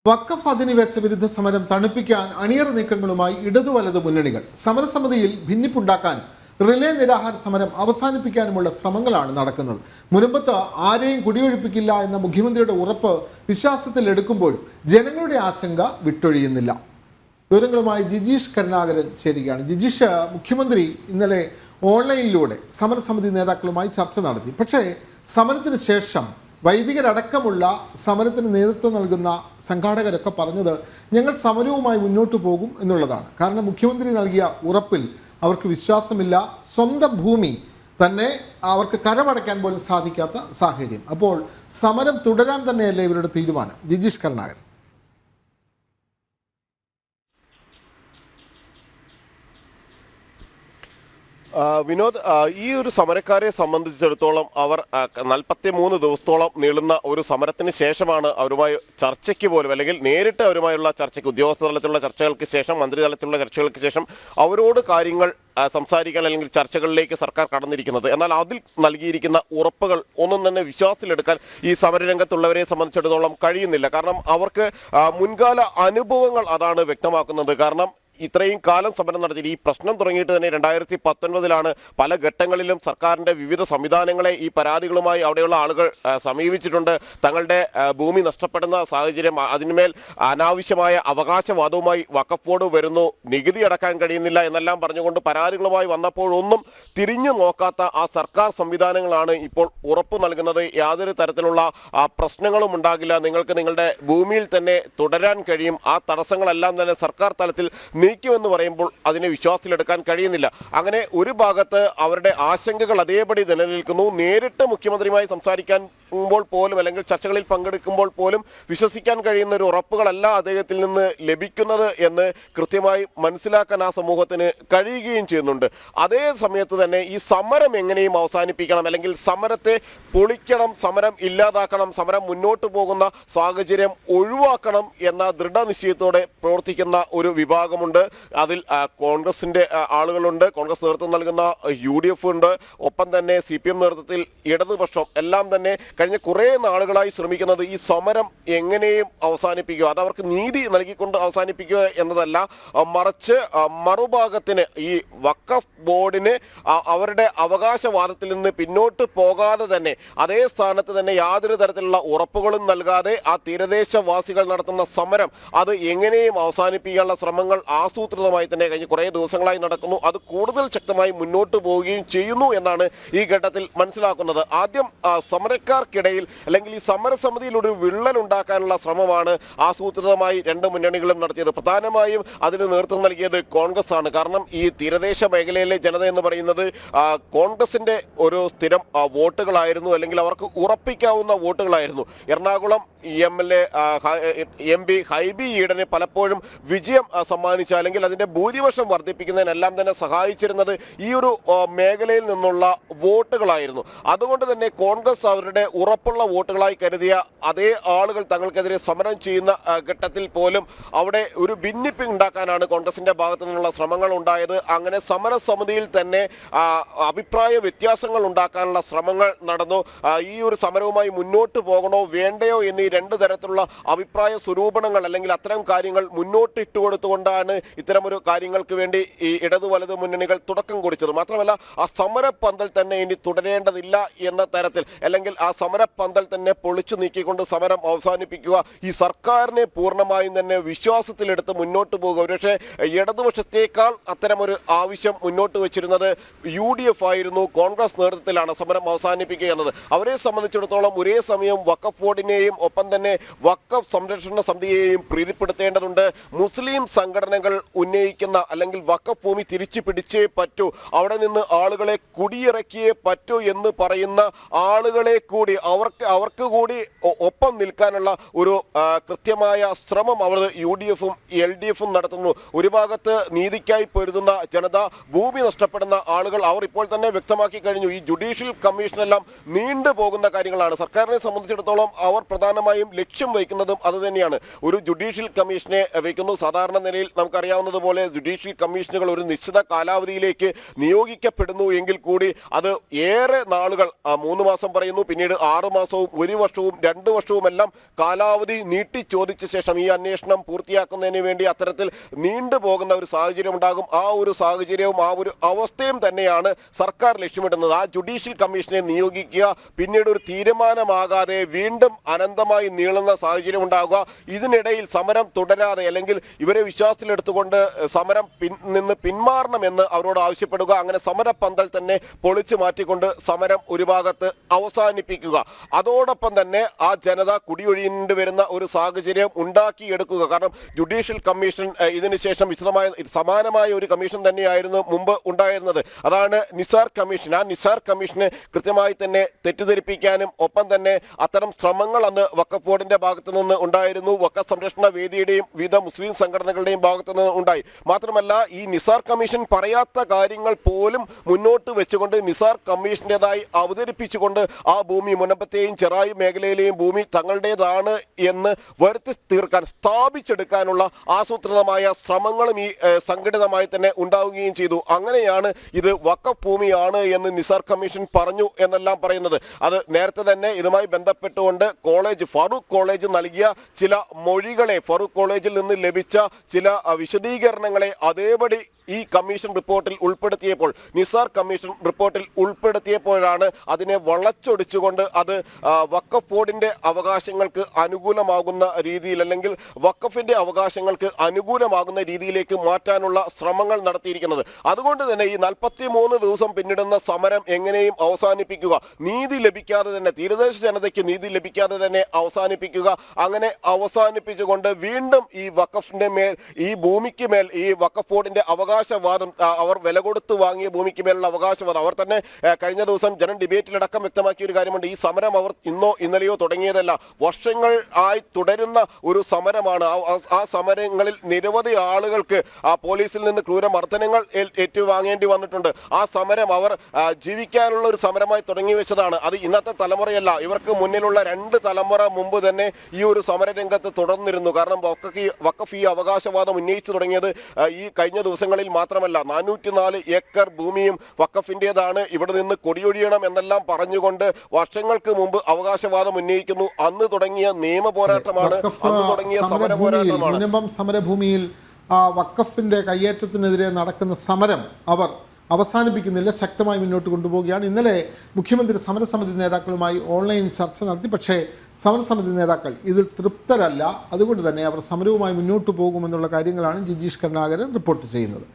വഖഫ് അധിനിവേശ വിരുദ്ധ സമരം തണുപ്പിക്കാൻ അണിയറ നീക്കങ്ങളുമായി ഇടതു വലതു മുന്നണികൾ. സമരസമിതിയിൽ ഭിന്നിപ്പുണ്ടാക്കാൻ റിലേ നിരാഹാര സമരം അവസാനിപ്പിക്കാനുമുള്ള ശ്രമങ്ങളാണ് നടക്കുന്നത്. മുൻപത്ത് ആരെയും കുടിയൊഴിപ്പിക്കില്ല എന്ന മുഖ്യമന്ത്രിയുടെ ഉറപ്പ് വിശ്വാസത്തിൽ എടുക്കുമ്പോൾ ജനങ്ങളുടെ ആശങ്ക വിട്ടൊഴിയുന്നില്ല. വിവരങ്ങളുമായി ജിജീഷ് കരുണാകരൻ ചേരുകയാണ്. ജിജീഷ്, മുഖ്യമന്ത്രി ഇന്നലെ ഓൺലൈനിലൂടെ സമരസമിതി നേതാക്കളുമായി ചർച്ച നടത്തി. പക്ഷേ സമരത്തിന് ശേഷം വൈദികരടക്കമുള്ള സമരത്തിന് നേതൃത്വം നൽകുന്ന സംഘാടകരൊക്കെ പറഞ്ഞത് ഞങ്ങൾ സമരവുമായി മുന്നോട്ട് പോകും എന്നുള്ളതാണ്. കാരണം മുഖ്യമന്ത്രി നൽകിയ ഉറപ്പിൽ അവർക്ക് വിശ്വാസമില്ല. സ്വന്തം ഭൂമി തന്നെ അവർക്ക് കരമടയ്ക്കാൻ പോലും സാധിക്കാത്ത സാഹചര്യം. അപ്പോൾ സമരം തുടരാൻ തന്നെയല്ലേ ഇവരുടെ തീരുമാനം? ജിജീഷ് കരുണാകരൻ. വിനോദ്, ഈ ഒരു സമരക്കാരെ സംബന്ധിച്ചിടത്തോളം അവർ 43 ദിവസത്തോളം നീളുന്ന ഒരു സമരത്തിന് ശേഷമാണ് അവരുമായി ചർച്ചയ്ക്ക് പോലും, അല്ലെങ്കിൽ നേരിട്ട് അവരുമായുള്ള ചർച്ചയ്ക്ക്, ഉദ്യോഗസ്ഥ തലത്തിലുള്ള ചർച്ചകൾക്ക് ശേഷം, മന്ത്രിതലത്തിലുള്ള ചർച്ചകൾക്ക് ശേഷം അവരോട് കാര്യങ്ങൾ സംസാരിക്കാൻ അല്ലെങ്കിൽ ചർച്ചകളിലേക്ക് സർക്കാർ കടന്നിരിക്കുന്നത്. എന്നാൽ അതിൽ നൽകിയിരിക്കുന്ന ഉറപ്പുകൾ ഒന്നും തന്നെ വിശ്വാസത്തിലെടുക്കാൻ ഈ സമരരംഗത്തുള്ളവരെ സംബന്ധിച്ചിടത്തോളം കഴിയുന്നില്ല. കാരണം അവർക്ക് മുൻകാല അനുഭവങ്ങൾ അതാണ് വ്യക്തമാക്കുന്നത്. കാരണം ഇത്രയും കാലം സമരം നടത്തി ഈ പ്രശ്നം തുടങ്ങിയിട്ട് തന്നെ 2019 പല ഘട്ടങ്ങളിലും സർക്കാരിൻ്റെ വിവിധ സംവിധാനങ്ങളെ ഈ പരാതികളുമായി അവിടെയുള്ള ആളുകൾ സമീപിച്ചിട്ടുണ്ട്. തങ്ങളുടെ ഭൂമി നഷ്ടപ്പെടുന്ന സാഹചര്യം, അതിന്മേൽ അനാവശ്യമായ അവകാശവാദവുമായി വഖഫ് ബോർഡ് വരുന്നു, നികുതി അടക്കാൻ കഴിയുന്നില്ല എന്നെല്ലാം പറഞ്ഞുകൊണ്ട് പരാതികളുമായി വന്നപ്പോഴൊന്നും തിരിഞ്ഞു നോക്കാത്ത ആ സർക്കാർ സംവിധാനങ്ങളാണ് ഇപ്പോൾ ഉറപ്പ് നൽകുന്നത്. യാതൊരു തരത്തിലുള്ള പ്രശ്നങ്ങളും ഉണ്ടാകില്ല, നിങ്ങൾക്ക് നിങ്ങളുടെ ഭൂമിയിൽ തന്നെ തുടരാൻ കഴിയും, ആ തടസ്സങ്ങളെല്ലാം തന്നെ സർക്കാർ തലത്തിൽ നീക്കുമെന്ന് പറയുമ്പോൾ അതിനെ വിശ്വാസത്തിലെടുക്കാൻ കഴിയുന്നില്ല. അങ്ങനെ ഒരു ഭാഗത്ത് അവരുടെ ആശങ്കകൾ അതേപടി നിലനിൽക്കുന്നു. നേരിട്ട് മുഖ്യമന്ത്രിയുമായി സംസാരിക്കുമ്പോൾ പോലും, അല്ലെങ്കിൽ ചർച്ചകളിൽ പങ്കെടുക്കുമ്പോൾ പോലും വിശ്വസിക്കാൻ കഴിയുന്ന ഒരു ഉറപ്പുകളല്ല അദ്ദേഹത്തിൽ നിന്ന് ലഭിക്കുന്നത് എന്ന് കൃത്യമായി മനസ്സിലാക്കാൻ ആ സമൂഹത്തിന് കഴിയുകയും ചെയ്യുന്നുണ്ട്. അതേ സമയത്ത് തന്നെ ഈ സമരം എങ്ങനെയും അവസാനിപ്പിക്കണം, അല്ലെങ്കിൽ സമരത്തെ പൊളിക്കണം, സമരം ഇല്ലാതാക്കണം, സമരം മുന്നോട്ട് പോകുന്ന സാഹചര്യം ഒഴിവാക്കണം എന്ന ദൃഢനിശ്ചയത്തോടെ പ്രവർത്തിക്കുന്ന ഒരു വിഭാഗമുണ്ട്. അതിൽ കോൺഗ്രസിന്റെ ആളുകളുണ്ട്, കോൺഗ്രസ് നേതൃത്വം നൽകുന്ന UDF ഉണ്ട്, ഒപ്പം തന്നെ CPM നേതൃത്വത്തിൽ ഇടതുപക്ഷം എല്ലാം തന്നെ കഴിഞ്ഞ കുറേ നാളുകളായി ശ്രമിക്കുന്നത് ഈ സമരം എങ്ങനെയും അവസാനിപ്പിക്കുക, അത് അവർക്ക് നീതി നൽകിക്കൊണ്ട് അവസാനിപ്പിക്കുക എന്നതല്ല, മറിച്ച് മറുഭാഗത്തിന് ഈ വഖഫ് ബോർഡിന് അവരുടെ അവകാശവാദത്തിൽ നിന്ന് പിന്നോട്ട് പോകാതെ തന്നെ അതേ സ്ഥാനത്ത് തന്നെ യാതൊരു തരത്തിലുള്ള ഉറപ്പുകളും നൽകാതെ ആ തീരദേശവാസികൾ നടത്തുന്ന സമരം അത് എങ്ങനെയും അവസാനിപ്പിക്കാനുള്ള ശ്രമങ്ങൾ ആസൂത്രിതമായി തന്നെ കഴിഞ്ഞ കുറേ ദിവസങ്ങളായി നടക്കുന്നു. അത് കൂടുതൽ ശക്തമായി മുന്നോട്ട് പോവുകയും ചെയ്യുന്നു എന്നാണ് ഈ ഘട്ടത്തിൽ മനസ്സിലാക്കുന്നത്. ആദ്യം സമരക്കാർക്കിടയിൽ, അല്ലെങ്കിൽ ഈ സമരസമിതിയിൽ ഒരു വിള്ളൽ ഉണ്ടാക്കാനുള്ള ശ്രമമാണ് ആസൂത്രിതമായി രണ്ട് മുന്നണികളും നടത്തിയത്. പ്രധാനമായും അതിന് നേതൃത്വം നൽകിയത് കോൺഗ്രസ് ആണ്. കാരണം ഈ തീരദേശ മേഖലയിലെ ജനത എന്ന് പറയുന്നത് കോൺഗ്രസിന്റെ ഒരു സ്ഥിരം വോട്ടുകളായിരുന്നു, അല്ലെങ്കിൽ അവർക്ക് ഉറപ്പിക്കാവുന്ന വോട്ടുകളായിരുന്നു. എറണാകുളം MP ഹൈബി ഈഡന് പലപ്പോഴും വിജയം സമ്മാനിച്ച, അല്ലെങ്കിൽ അതിന്റെ ഭൂരിപക്ഷം വർദ്ധിപ്പിക്കുന്നതിനെല്ലാം തന്നെ സഹായിച്ചിരുന്നത് ഈ ഒരു മേഖലയിൽ നിന്നുള്ള വോട്ടുകളായിരുന്നു. അതുകൊണ്ട് തന്നെ കോൺഗ്രസ് അവരുടെ ഉറപ്പുള്ള വോട്ടുകളായി കരുതിയ അതേ ആളുകൾ തങ്ങൾക്കെതിരെ സമരം ചെയ്യുന്ന ഘട്ടത്തിൽ പോലും അവിടെ ഒരു ഭിന്നിപ്പ് ഉണ്ടാക്കാനാണ് കോൺഗ്രസിന്റെ ഭാഗത്തു നിന്നുള്ള ശ്രമങ്ങൾ ഉണ്ടായത്. അങ്ങനെ സമരസമിതിയിൽ തന്നെ അഭിപ്രായ വ്യത്യാസങ്ങൾ ഉണ്ടാക്കാനുള്ള ശ്രമങ്ങൾ നടന്നു. ഈ ഒരു സമരവുമായി മുന്നോട്ട് പോകണോ വേണ്ടയോ എന്നീ രണ്ട് തരത്തിലുള്ള അഭിപ്രായ സ്വരൂപണങ്ങൾ, അല്ലെങ്കിൽ അത്തരം കാര്യങ്ങൾ മുന്നോട്ട് ഇട്ടുകൊടുത്തുകൊണ്ടാണ് ഇത്തരമൊരു കാര്യങ്ങൾക്ക് വേണ്ടി ഈ ഇടതു വലതു മുന്നണികൾ തുടക്കം കുറിച്ചത്. മാത്രമല്ല ആ സമരപ്പന്തൽ തന്നെ ഇനി തുടരേണ്ടതില്ല എന്ന തരത്തിൽ, അല്ലെങ്കിൽ ആ സമരപ്പന്തൽ തന്നെ പൊളിച്ചു നീക്കിക്കൊണ്ട് സമരം അവസാനിപ്പിക്കുക, ഈ സർക്കാരിനെ പൂർണ്ണമായും തന്നെ വിശ്വാസത്തിലെടുത്ത് മുന്നോട്ട് പോകുക. പക്ഷേ ഇടതുപക്ഷത്തേക്കാൾ അത്തരമൊരു ആവശ്യം മുന്നോട്ട് വെച്ചിരുന്നത് UDF ആയിരുന്നു. കോൺഗ്രസ് നേതൃത്വത്തിലാണ് സമരം അവസാനിപ്പിക്കുക എന്നത്. അവരെ സംബന്ധിച്ചിടത്തോളം ഒരേ സമയം വഖഫ് ബോർഡിനെയും ഒപ്പം തന്നെ വഖഫ് സംരക്ഷണ സമിതിയെയും പ്രീതിപ്പെടുത്തേണ്ടതുണ്ട്. മുസ്ലിം സംഘടനകൾ ഉന്നയിക്കുന്ന, അല്ലെങ്കിൽ വഖഫ് ഭൂമി തിരിച്ചു പിടിച്ചേ പറ്റൂ, അവിടെ നിന്ന് ആളുകളെ കുടിയിറക്കിയേ പറ്റൂ എന്ന് പറയുന്ന ആളുകളെ കൂടി അവർക്ക് കൂടി ഒപ്പം നിൽക്കാനുള്ള ഒരു കൃത്യമായ ശ്രമം അവർ UDF-ഉം LDF-ഉം നടത്തുന്നു. ഒരു ഭാഗത്ത് നീതിക്കായി പൊരുതുന്ന ജനത, ഭൂമി നഷ്ടപ്പെടുന്ന ആളുകൾ അവർ ഇപ്പോൾ തന്നെ വ്യക്തമാക്കി കഴിഞ്ഞു. ഈ ജുഡീഷ്യൽ കമ്മീഷനെല്ലാം നീണ്ടു പോകുന്ന കാര്യങ്ങളാണ്. സർക്കാരിനെ സംബന്ധിച്ചിടത്തോളം അവർ പ്രധാനമായും ലക്ഷ്യം വയ്ക്കുന്നതും അതുതന്നെയാണ്. ഒരു ജുഡീഷ്യൽ കമ്മീഷനെ വയ്ക്കുന്നു. സാധാരണ നിലയിൽ നമുക്കറിയാവുന്നതുപോലെ ജുഡീഷ്യൽ കമ്മീഷനുകൾ ഒരു നിശ്ചിത കാലാവധിയിലേക്ക് നിയോഗിക്കപ്പെടുന്നു എങ്കിൽ കൂടി അത് ഏറെ നാളുകൾ, 3 മാസം പറയുന്നു, പിന്നീട് 6 മാസവും 1 വർഷവും 2 വർഷവും എല്ലാം കാലാവധി നീട്ടി ചോദിച്ച ശേഷം ഈ അന്വേഷണം പൂർത്തിയാക്കുന്നതിന് വേണ്ടി അത്തരത്തിൽ നീണ്ടുപോകുന്ന ഒരു സാഹചര്യം ഉണ്ടാകും. ആ ഒരു സാഹചര്യവും ആ ഒരു അവസ്ഥയും തന്നെയാണ് സർക്കാർ ലക്ഷ്യമിടുന്നത്. ആ ജുഡീഷ്യൽ കമ്മീഷനെ നിയോഗിക്കുക, പിന്നീട് ഒരു തീരുമാനമാകാതെ വീണ്ടും അനന്തമായി നീളുന്ന സാഹചര്യം ഉണ്ടാകുക, ഇതിനിടയിൽ സമരം തുടരാതെ അല്ലെങ്കിൽ ഇവരെ വിശ്വാസത്തിലെടുത്തുകൊണ്ട് സമരം നിന്ന് പിന്മാറണമെന്ന് അവരോട് ആവശ്യപ്പെടുക, അങ്ങനെ സമരപ്പന്തൽ തന്നെ പൊളിച്ചു മാറ്റിക്കൊണ്ട് സമരം ഒരു ഭാഗത്ത് അവസാനിപ്പിക്കുക. അതോടൊപ്പം തന്നെ ആ ജനത കുടിയൊഴിയേണ്ടി വരുന്ന ഒരു സാഹചര്യം ഉണ്ടാക്കിയെടുക്കുക. കാരണം ജുഡീഷ്യൽ കമ്മീഷൻ ഇതിനുശേഷം സമാനമായ ഒരു കമ്മീഷൻ തന്നെയായിരുന്നു മുമ്പ് ഉണ്ടായിരുന്നത്. അതാണ് നിസാർ കമ്മീഷൻ. ആ നിസാർ കമ്മീഷന് കൃത്യമായി തന്നെ തെറ്റിദ്ധരിപ്പിക്കാനും ഒപ്പം തന്നെ അത്തരം ശ്രമങ്ങൾ അന്ന് വഖഫ് ബോർഡിന്റെ ഭാഗത്തു നിന്ന് ഉണ്ടായിരുന്നു, വഖഫ് സംരക്ഷണ വേദിയുടെയും വിവിധ മുസ്ലിം സംഘടനകളുടെയും ഭാഗത്തു നിന്ന് ഉണ്ടായി. മാത്രമല്ല ഈ നിസാർ കമ്മീഷൻ പറയാത്ത കാര്യങ്ങൾ പോലും മുന്നോട്ട് വെച്ചുകൊണ്ട് നിസാർ കമ്മീഷൻ്റെതായി അവതരിപ്പിച്ചുകൊണ്ട് ആ ഭൂമി മുനമ്പത്തെയും ചെറായി മേഖലയിലെയും ഭൂമി തങ്ങളുടേതാണ് എന്ന് വരുത്തി തീർക്കാൻ സ്ഥാപിച്ചെടുക്കാനുള്ള ആസൂത്രിതമായ ശ്രമങ്ങളും ഈ സംഘടിതമായി തന്നെ ഉണ്ടാവുകയും ചെയ്തു. അങ്ങനെയാണ് ഇത് വഖഫ് ഭൂമിയാണ് എന്ന് നിസാർ കമ്മീഷൻ പറഞ്ഞു എന്നെല്ലാം പറയുന്നത്. അത് നേരത്തെ തന്നെ ഇതുമായി ബന്ധപ്പെട്ടുകൊണ്ട് ഫറൂഖ് കോളേജ് നൽകിയ ചില മൊഴികളെ, ഫറൂഖ് കോളേജിൽ നിന്ന് ലഭിച്ച ചില വിശദീകരണങ്ങളെ അതേപടി ഈ കമ്മീഷൻ റിപ്പോർട്ടിൽ ഉൾപ്പെടുത്തിയപ്പോൾ, നിസാർ കമ്മീഷൻ റിപ്പോർട്ടിൽ ഉൾപ്പെടുത്തിയപ്പോഴാണ് അതിനെ വളച്ചൊടിച്ചുകൊണ്ട് അത് വഖഫ് ബോർഡിന്റെ അവകാശങ്ങൾക്ക് അനുകൂലമാകുന്ന രീതിയിൽ അല്ലെങ്കിൽ വഖഫിന്റെ അവകാശങ്ങൾക്ക് അനുകൂലമാകുന്ന രീതിയിലേക്ക് മാറ്റാനുള്ള ശ്രമങ്ങൾ നടത്തിയിരിക്കുന്നത്. അതുകൊണ്ട് തന്നെ ഈ 43 ദിവസം പിന്നിടുന്ന സമരം എങ്ങനെയും അവസാനിപ്പിക്കുക, നീതി ലഭിക്കാതെ തന്നെ, തീരദേശ ജനതയ്ക്ക് നീതി ലഭിക്കാതെ തന്നെ അവസാനിപ്പിക്കുക. അങ്ങനെ അവസാനിപ്പിച്ചുകൊണ്ട് വീണ്ടും ഈ വഖഫിന്റെ മേൽ, ഈ ഭൂമിക്ക് മേൽ, ഈ വഖഫ് ബോർഡിന്റെ അവകാശവാദം, അവർ വില കൊടുത്ത് വാങ്ങിയ ഭൂമിക്ക് മേലുള്ള അവകാശവാദം, അവർ തന്നെ കഴിഞ്ഞ ദിവസം ജനം ഡിബേറ്റിലടക്കം വ്യക്തമാക്കിയ ഒരു കാര്യമുണ്ട്. ഈ സമരം അവർ ഇന്നോ ഇന്നലെയോ തുടങ്ങിയതല്ല, വർഷങ്ങൾ ആയി തുടരുന്ന ഒരു സമരമാണ്. ആ സമരങ്ങളിൽ നിരവധി ആളുകൾക്ക് പോലീസിൽ നിന്ന് ക്രൂരമർദ്ദനങ്ങൾ ഏറ്റുവാങ്ങേണ്ടി വന്നിട്ടുണ്ട്. ആ സമരം അവർ ജീവിക്കാനുള്ള ഒരു സമരമായി തുടങ്ങി വെച്ചതാണ്. അത് ഇന്നത്തെ തലമുറയല്ല, ഇവർക്ക് മുന്നിലുള്ള 2 തലമുറ മുമ്പ് തന്നെ ഈ ഒരു സമരരംഗത്ത് തുടർന്നിരുന്നു. കാരണം വഖഫ് ഈ അവകാശവാദം ഉന്നയിച്ചു തുടങ്ങിയത് ഈ കഴിഞ്ഞ ദിവസങ്ങളിൽ മാത്രമല്ല, 404 ഏക്കർ ഭൂമിയും വഖഫിന്റേതാണ്, ഇവിടെ നിന്ന് കൊടിയൊഴിയണം എന്നെല്ലാം പറഞ്ഞുകൊണ്ട് വർഷങ്ങൾക്ക് മുമ്പ് അവകാശവാദം ഉന്നയിക്കുന്നു. അന്ന് തുടങ്ങിയ നിയമ പോരാട്ടമാണ്, അന്ന് തുടങ്ങിയ സമര പോരാട്ടമാണ്. മുനമ്പം സമരഭൂമിയിൽ വഖഫിന്റെ കയ്യേറ്റത്തിനെതിരെ നടക്കുന്ന സമരം അവർ അവസാനിപ്പിക്കുന്നില്ല, ശക്തമായി മുന്നോട്ട് കൊണ്ടുപോവുകയാണ്. ഇന്നലെ മുഖ്യമന്ത്രി സമരസമിതി നേതാക്കളുമായി ഓൺലൈൻ ചർച്ച നടത്തി. പക്ഷേ സമരസമിതി നേതാക്കൾ ഇതിൽ തൃപ്തരല്ല. അതുകൊണ്ട് തന്നെ അവർ സമരവുമായി മുന്നോട്ട് പോകുമെന്നുള്ള കാര്യങ്ങളാണ് ജിജീഷ് കരുണാകരൻ റിപ്പോർട്ട് ചെയ്യുന്നത്.